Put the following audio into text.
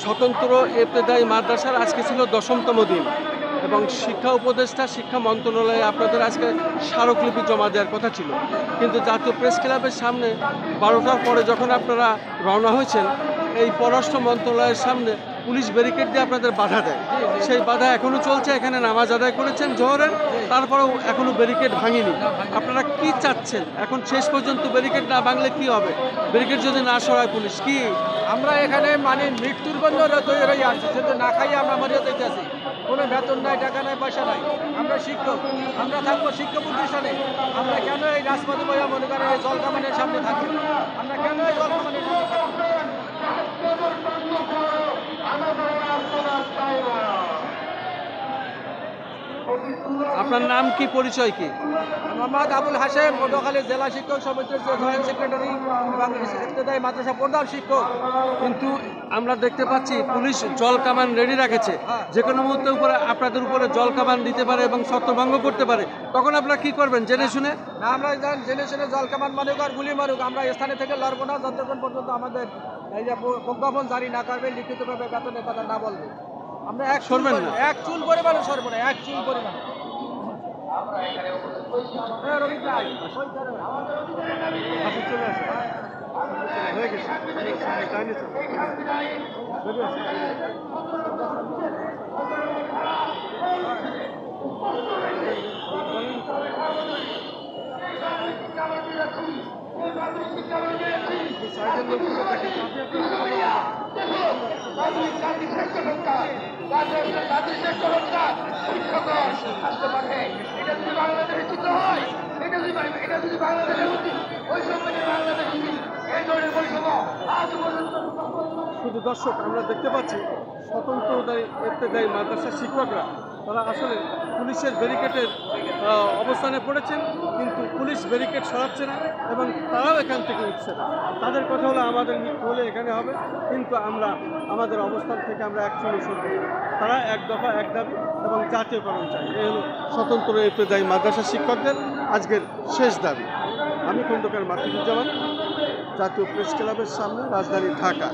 স্বতন্ত্র ইবতেদায়ী মাদ্রাসার আজকে ছিল 10তম দিন এবং শিক্ষা উপদেষ্টা শিক্ষা মন্ত্রণালয়ে আপনাদের আজকে স্মারকলিপি জমা দেওয়ার কথা ছিল, কিন্তু জাতীয় প্রেস ক্লাবের সামনে 12টার পরে যখন আপনারা রওনা হয়েছেন, এই পররাষ্ট্র মন্ত্রণালয়ের সামনে পুলিশ ব্যারিকেড দিয়ে আপনাদের বাধা দেয়। সেই বাধা এখনও চলছে। এখানে নামাজ আদায় করেছেন জোহরের, তারপরেও এখনও ব্যারিকেড ভাঙেনি। আপনারা কি চাচ্ছেন? এখন শেষ পর্যন্ত ব্যারিকেড না ভাঙলে কি হবে? ব্যারিকেড যদি না সরায় পুলিশ কি? আমরা এখানে মানে মৃত্যুর জন্য তৈরি আসছি, সেটা না খাইয়ে আমরা মরিয়া দিতেছি। কোনো বেতন নাই, টাকা নাই, পয়সা নাই। আমরা শিক্ষক, আমরা থাকবো শিক্ষা প্রতিষ্ঠানে। আমরা কেন এই রাজপথে বইয়া মনে করেন এই জলকামানের সামনে থাকি? আমরা কেন এই জলকামানের সামনে থাকি? আপনার নাম কি, পরিচয় কি? মোহাম্মদ আবুল হাশেম, পটুয়াখালী জেলা শিক্ষক সমিতির জয়েন্ট সেক্রেটারি এবং ইবতেদায়ী মাদ্রাসা প্রধান শিক্ষক। কিন্তু আমরা দেখতে পাচ্ছি পুলিশ জল কামান রেডি রেখেছে, যে কোনো মুহূর্তে উপরে আপনাদের উপরে জল কামান দিতে পারে এবং শর্তভঙ্গ করতে পারে। তখন আপনারা কি করবেন জেনে শুনে? না, আমরা জেনে শুনে জল কামান মানুক আর গুলি মারুক, আমরা স্থানে থেকে লড়বো না যতক্ষণ পর্যন্ত আমাদের এই যে প্রজ্ঞাপন জারি না করবে, লিখিতভাবে বেতনের কথা না বলবে। আমরা এক সরবেন না, এক চুল পরিমাণে সরবো না, এক চুল পরিমাণে। শুধু দর্শক আমরা দেখতে পাচ্ছি স্বতন্ত্র ইবতেদায়ী মাদ্রাসার শিক্ষকরা তারা আসলে পুলিশের ব্যারিকেডের অবস্থানে পড়েছেন, কিন্তু পুলিশ ব্যারিকেড সরাচ্ছে না এবং তারাও এখান থেকে উঠছে না। তাদের কথা হলো আমাদের মৃত্যু হলে এখানে হবে, কিন্তু আমরা আমাদের অবস্থান থেকে আমরা একচুয়ালি সরব। তারা এক দফা এক দাবি এবং জাতীয়করণ চাই। এই হলো স্বতন্ত্র ইবতেদায়ী মাদ্রাসার শিক্ষকদের আজকের শেষ দাবি। আমি খন্দকার মাতিজুজ্জামান, জাতীয় প্রেস ক্লাবের সামনে, রাজধানী ঢাকা।